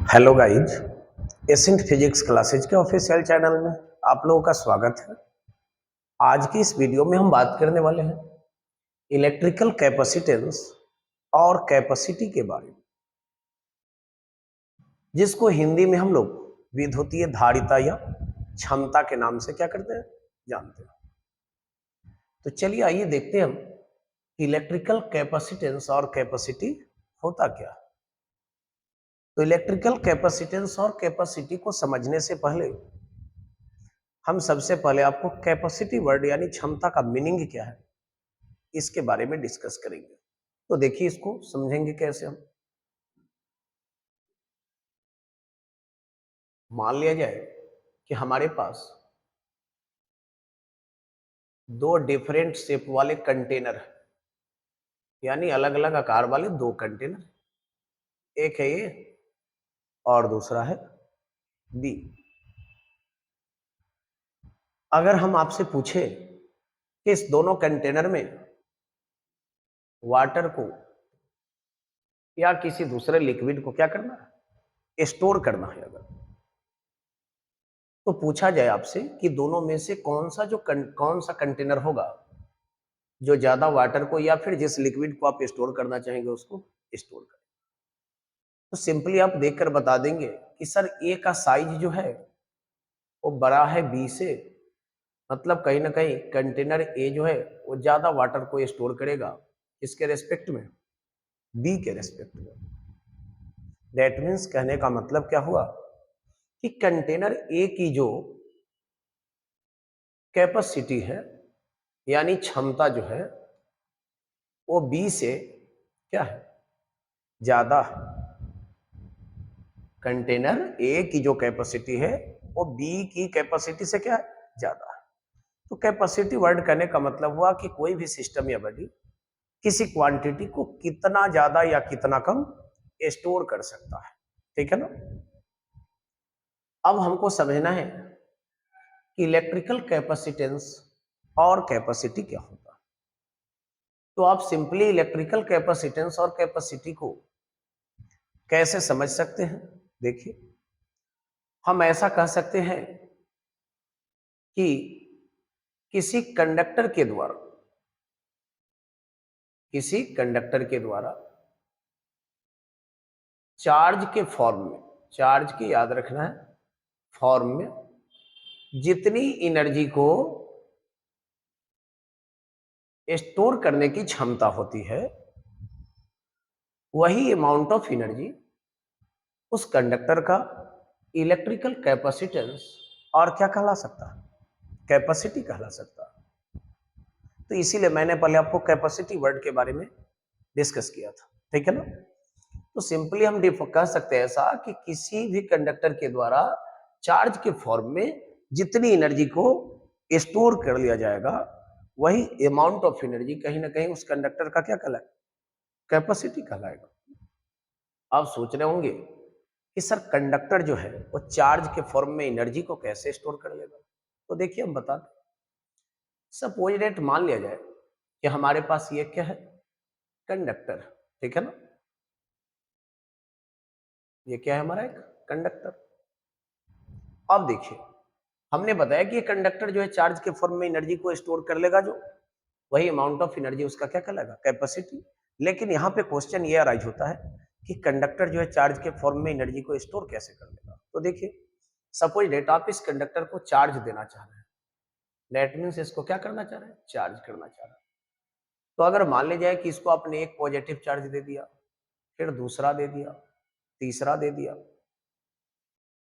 Hello guys, Ascent Physics Classes के official channel में आप लोगों का स्वागत है। आज की इस वीडियो में हम बात करने वाले हैं इलेक्ट्रिकल कैपेसिटेंस और कैपेसिटी के बारे में, जिसको हिंदी में हम लोग विद्युतीय धारिता या क्षमता के नाम से क्या करते हैं, जानते हैं। तो चलिए आइए देखते हैं हम इलेक्ट्रिकल कैपेसिटेंस और कैपेसिटी होता क्या है। तो इलेक्ट्रिकल कैपेसिटेंस और कैपेसिटी को समझने से पहले हम सबसे पहले आपको कैपेसिटी वर्ड यानी क्षमता का मीनिंग क्या है इसके बारे में डिस्कस करेंगे। तो देखिए इसको समझेंगे कैसे हम। मान लिया जाए कि हमारे पास दो डिफरेंट शेप वाले कंटेनर है, यानी अलग अलग आकार वाले दो कंटेनर, एक है ये और दूसरा है बी। अगर हम आपसे पूछे कि इस दोनों कंटेनर में वाटर को या किसी दूसरे लिक्विड को क्या करना है, स्टोर करना है, अगर तो पूछा जाए आपसे कि दोनों में से कौन सा कंटेनर होगा जो ज्यादा वाटर को या फिर जिस लिक्विड को आप स्टोर करना चाहेंगे उसको स्टोर करें, तो सिंपली आप देखकर बता देंगे कि सर ए का साइज जो है वो बड़ा है बी से, मतलब कहीं ना कहीं कंटेनर ए जो है वो ज्यादा वाटर को स्टोर करेगा इसके रेस्पेक्ट में, बी के रेस्पेक्ट में। दैट मीन्स कहने का मतलब क्या हुआ कि कंटेनर ए की जो कैपेसिटी है यानी क्षमता जो है वो बी से क्या है, ज्यादा है। कंटेनर ए की जो कैपेसिटी है वो बी की कैपेसिटी से क्या है, ज्यादा है। तो कैपेसिटी वर्ड कहने का मतलब हुआ कि कोई भी सिस्टम या बॉडी किसी क्वांटिटी को कितना ज्यादा या कितना कम स्टोर कर सकता है, ठीक है ना। अब हमको समझना है कि इलेक्ट्रिकल कैपेसिटेंस और कैपेसिटी क्या होता है। तो आप सिंपली इलेक्ट्रिकल कैपेसिटेंस और कैपेसिटी को कैसे समझ सकते हैं। देखिए हम ऐसा कह सकते हैं कि किसी कंडक्टर के द्वारा चार्ज के फॉर्म में, चार्ज की याद रखना है, फॉर्म में जितनी एनर्जी को स्टोर करने की क्षमता होती है वही अमाउंट ऑफ एनर्जी उस कंडक्टर का इलेक्ट्रिकल कैपेसिटेंस और क्या कहला सकता है, कैपेसिटी कहला सकता है। तो इसीलिए मैंने पहले आपको कैपेसिटी वर्ड के बारे में डिस्कस किया था, ठीक है ना। तो सिंपली हम कह सकते हैं ऐसा कि किसी भी कंडक्टर के द्वारा चार्ज के फॉर्म में जितनी एनर्जी को स्टोर कर लिया जाएगा वही अमाउंट ऑफ एनर्जी कहीं ना कहीं उस कंडक्टर का क्या कहलाएगा, कैपेसिटी कहलाएगा। आप सोच रहे होंगे कि सर कंडक्टर जो है वो चार्ज के फॉर्म में एनर्जी को कैसे स्टोर कर लेगा। तो देखिए हम बता दें, सपोज डेट मान लिया जाए कि हमारे पास ये क्या है, कंडक्टर, ठीक है ना। ये क्या है, हमारा एक कंडक्टर। अब देखिए हमने बताया कि ये कंडक्टर जो है चार्ज के फॉर्म में एनर्जी को स्टोर कर लेगा, जो वही अमाउंट ऑफ एनर्जी उसका क्या कहलाएगा, कैपेसिटी। लेकिन यहाँ पे क्वेश्चन ये अराइज होता है कि कंडक्टर जो है चार्ज के फॉर्म में एनर्जी को स्टोर कैसे कर लेगा। तो देखिए सपोज डेट आप इस कंडक्टर को चार्ज देना चाह रहे हैं, दैट मीन्स इसको क्या करना चाह रहे हैं, चार्ज करना चाह रहे हैं। तो अगर मान ले जाए कि इसको आपने एक पॉजिटिव चार्ज दे दिया, फिर दूसरा दे दिया, तीसरा दे दिया,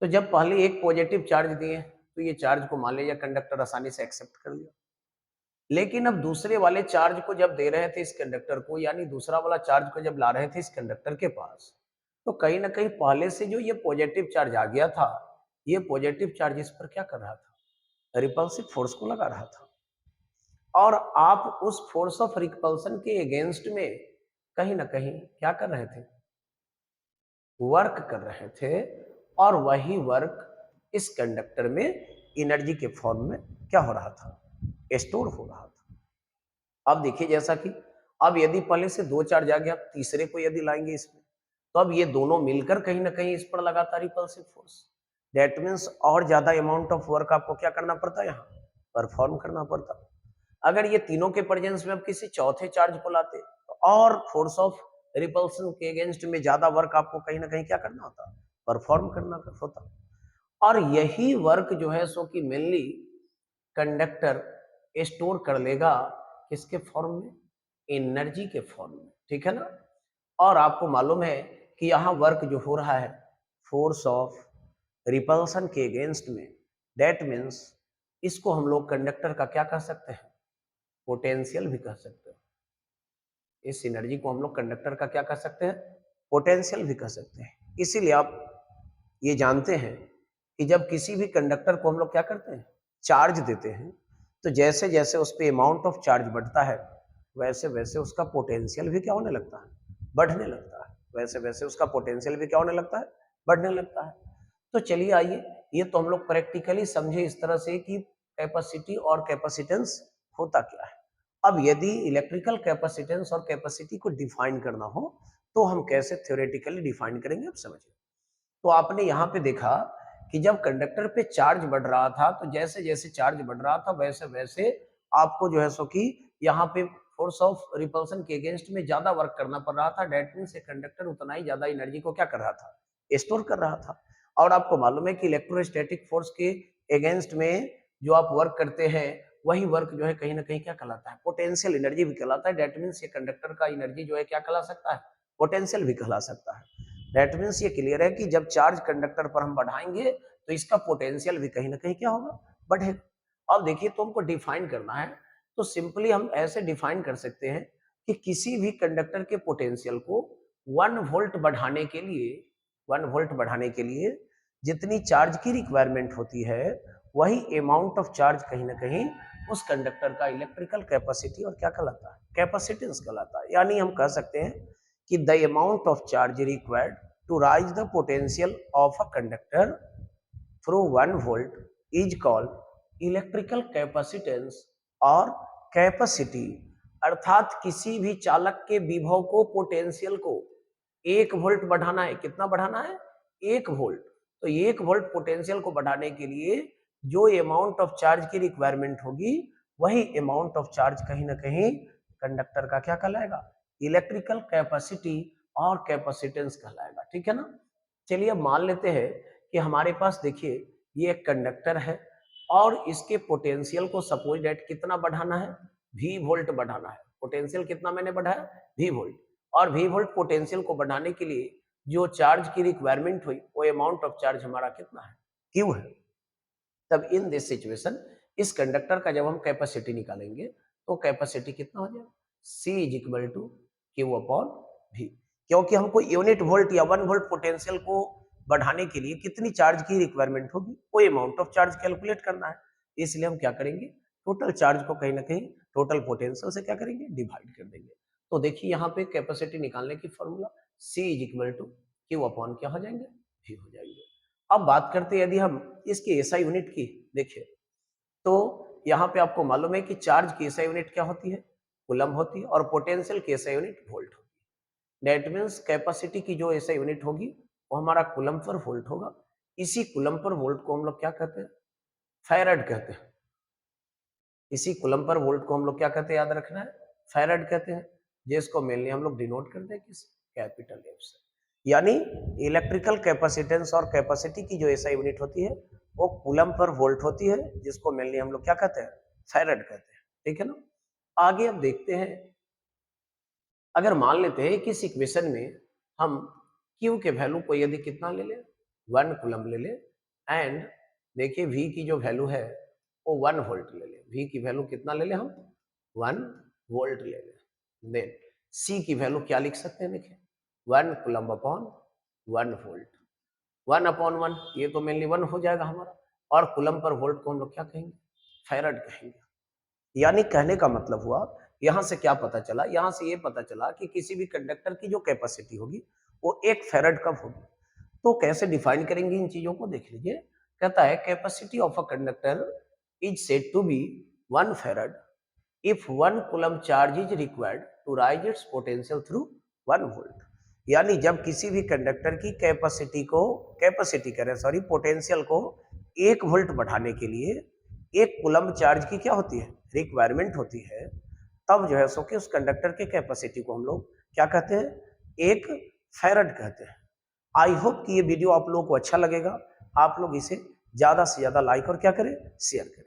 तो जब पहले एक पॉजिटिव चार्ज दिए तो ये चार्ज को मान लीजिए कंडक्टर आसानी से एक्सेप्ट कर लिया। लेकिन अब दूसरे वाले चार्ज को जब दे रहे थे इस कंडक्टर को, यानी दूसरा वाला चार्ज को जब ला रहे थे इस कंडक्टर के पास, तो कहीं ना कहीं पहले से जो ये पॉजिटिव चार्ज आ गया था, ये पॉजिटिव चार्ज इस पर क्या कर रहा था, रिपल्सिव फोर्स को लगा रहा था। और आप उस फोर्स ऑफ रिपल्सन के अगेंस्ट में कहीं ना कहीं क्या कर रहे थे, वर्क कर रहे थे। और वही वर्क इस कंडक्टर में एनर्जी के फॉर्म में क्या हो रहा था, स्टोर हो रहा था। अब देखिए जैसा कि अब यदि पहले से दो चार्ज आ गया, तीसरे को यदि लाएंगे इसमें, तो अब ये दोनों मिलकर कहीं ना कहीं इस पर लगाता रिपल्सिव फोर्स। दैट मीन्स और ज्यादा अमाउंट ऑफ वर्क आपको क्या करना पड़ता है, यहाँ परफॉर्म करना पड़ता। अगर ये तीनों के प्रेजेंस में अब किसी चौथे चार्ज को लाते तो और फोर्स ऑफ रिपल्सन के अगेंस्ट में ज्यादा वर्क आपको कहीं ना कहीं क्या करना होता, परफॉर्म करना होता। और यही वर्क जो है सो कि मेनली कंडक्टर स्टोर कर लेगा किसके फॉर्म में, एनर्जी के फॉर्म में, ठीक है ना। और आपको मालूम है कि यहाँ वर्क जो हो रहा है फोर्स ऑफ रिपल्सन के अगेंस्ट में, दैट मीन्स इसको हम लोग कंडक्टर का क्या कह सकते हैं, पोटेंशियल भी कह सकते हैं। इस एनर्जी को हम लोग कंडक्टर का क्या कह सकते हैं, पोटेंशियल भी कह सकते हैं। इसीलिए आप ये जानते हैं कि जब किसी भी कंडक्टर को हम लोग क्या करते हैं, चार्ज देते हैं, तो जैसे जैसे उस पर अमाउंट ऑफ चार्ज बढ़ता है वैसे वैसे उसका पोटेंशियल भी क्या होने लगता है, बढ़ने लगता है। वैसे वैसे उसका पोटेंशियल भी क्या होने लगता है, बढ़ने लगता है। तो चलिए आइए, ये तो हम लोग प्रैक्टिकली समझे इस तरह से कि कैपेसिटी और कैपेसिटेंस होता क्या है। अब यदि इलेक्ट्रिकल कैपेसिटेंस और कैपेसिटी को डिफाइन करना हो तो हम कैसे थ्योरेटिकली डिफाइन करेंगे, आप समझिए। तो आपने यहाँ पे देखा कि जब कंडक्टर पे चार्ज बढ़ रहा था तो जैसे जैसे चार्ज बढ़ रहा था वैसे वैसे आपको जो है सो कि यहाँ पे फोर्स ऑफ रिपल्सन के अगेंस्ट में ज्यादा वर्क करना पड़ रहा था। डेट मींस कंडक्टर उतना ही ज्यादा एनर्जी को क्या कर रहा था, स्टोर कर रहा था। और आपको मालूम है कि इलेक्ट्रोस्टैटिक फोर्स के अगेंस्ट में जो आप वर्क करते हैं वही वर्क जो है कहीं ना कहीं क्या कहलाता है, पोटेंशियल एनर्जी भी कहलाता है। डेट मींस ये कंडक्टर का एनर्जी जो है क्या कहला सकता है, पोटेंशियल भी कहला सकता है। दैट मीन्स ये क्लियर है कि जब चार्ज कंडक्टर पर हम बढ़ाएंगे तो इसका पोटेंशियल भी कहीं ना कहीं क्या होगा, बढ़ेगा। अब देखिए तो हमको डिफाइन करना है तो सिंपली हम ऐसे डिफाइन कर सकते हैं कि किसी भी कंडक्टर के पोटेंशियल को 1 वोल्ट बढ़ाने के लिए 1 वोल्ट बढ़ाने के लिए जितनी चार्ज की रिक्वायरमेंट होती है वही अमाउंट ऑफ चार्ज कहीं ना कहीं उस कंडक्टर का इलेक्ट्रिकल कैपेसिटी और क्या कहलाता है, कैपेसिटेंस कहलाता है। यानी हम कह सकते हैं कि the amount of charge required to raise the potential of a conductor through 1 volt is called electrical capacitance और कैपेसिटी। अर्थात किसी भी चालक के विभव को, पोटेंशियल को 1 वोल्ट बढ़ाना है। कितना बढ़ाना है, 1 वोल्ट। तो 1 वोल्ट पोटेंशियल को बढ़ाने के लिए जो अमाउंट ऑफ चार्ज की रिक्वायरमेंट होगी वही अमाउंट ऑफ चार्ज कहीं ना कहीं कंडक्टर का क्या कहलाएगा, इलेक्ट्रिकल कैपेसिटी और कैपेसिटेंस कहलाएगा, ठीक है ना। चलिए अब मान लेते हैं कि हमारे पास देखिए ये एक कंडक्टर है और इसके पोटेंशियल को सपोज दैट कितना बढ़ाना है, V वोल्ट बढ़ाना है। पोटेंशियल कितना मैंने बढ़ाया, V वोल्ट। और V वोल्ट पोटेंशियल को बढ़ाने के लिए जो चार्ज की रिक्वायरमेंट हुई वो अमाउंट ऑफ चार्ज हमारा कितना है, Q है। तब इन दिस सिचुएशन इस कंडक्टर का जब हम कैपेसिटी निकालेंगे तो कैपेसिटी कितना हो जाएगा, C is equal to Q upon V। क्योंकि हमको यूनिट वोल्ट या 1 वोल्ट पोटेंशियल को बढ़ाने के लिए कितनी चार्ज की रिक्वायरमेंट होगी वो अमाउंट ऑफ चार्ज कैलकुलेट करना है। इसलिए हम क्या करेंगे, टोटल चार्ज को कहीं ना कहीं टोटल पोटेंशियल से क्या करेंगे, डिवाइड कर देंगे। तो देखिए यहाँ पे कैपेसिटी निकालने की formula C is equal to Q upon क्या हो जाएंगे, V हो जाएंगे। अब बात करते हैं यदि हम इसकी एसआई यूनिट की, देखिए तो यहाँ पे आपको मालूम है कि चार्ज की एसआई यूनिट क्या होती है, कूलम होती है, और पोटेंशियल की एसआई यूनिट वोल्ट होती है। दैट मीन्स कैपेसिटी की जो एसआई यूनिट होगी वो हमारा कूलम पर वोल्ट होगा। इसी कूलम पर वोल्ट को हम लोग क्या कहते हैं, फैराड कहते हैं। इसी कूलम पर वोल्ट को हम लोग क्या कहते हैं, याद रखना है, फैराड कहते हैं, जिसको मेनली हम लोग डिनोट करते हैं किस, कैपिटल एफ से। यानी इलेक्ट्रिकल कैपेसिटेंस और कैपेसिटी की जो एसआई यूनिट होती है वो कूलम पर वोल्ट होती है, जिसको मेनली हम लोग क्या कहते हैं, फैराड कहते हैं, ठीक है ना। आगे अब देखते हैं, अगर मान लेते हैं कि इस इक्वेशन में हम Q के वैल्यू को यदि कितना ले ले, 1 कूलम ले ले, एंड देखिए V की जो वैल्यू है वो 1 वोल्ट ले ले। V की वैल्यू कितना ले ले हम, 1 वोल्ट ले ले। देन C की वैल्यू क्या लिख सकते हैं, देखिए 1 कूलम अपॉन 1 वोल्ट। 1 अपॉन 1 ये तो मेनली 1 हो जाएगा हमारा, और कूलम पर वोल्ट को हम लोग क्या कहेंगे, फैराड कहेंगे। यानी कहने का मतलब हुआ, यहां से क्या पता चला, यहां से ये पता चला कि किसी भी कंडक्टर की जो कैपेसिटी होगी वो 1 फैराड कब होगी। तो कैसे डिफाइन करेंगे इन चीजों को, देख लीजिए। कहता है capacity of a conductor is said to be 1 farad if 1 coulomb charge is required to raise its potential through 1 volt. यानी जब किसी भी कंडक्टर की कैपेसिटी कह रहे हैं सॉरी, पोटेंशियल को 1 वोल्ट बढ़ाने के लिए 1 कूलम्ब चार्ज की क्या होती है, रिक्वायरमेंट होती है, तब जो है सो कि उस कंडक्टर के कैपेसिटी को हम लोग क्या कहते हैं, 1 फैरड कहते हैं। आई होप कि ये वीडियो आप लोगों को अच्छा लगेगा। आप लोग इसे ज्यादा से ज्यादा लाइक और क्या करें, शेयर करें।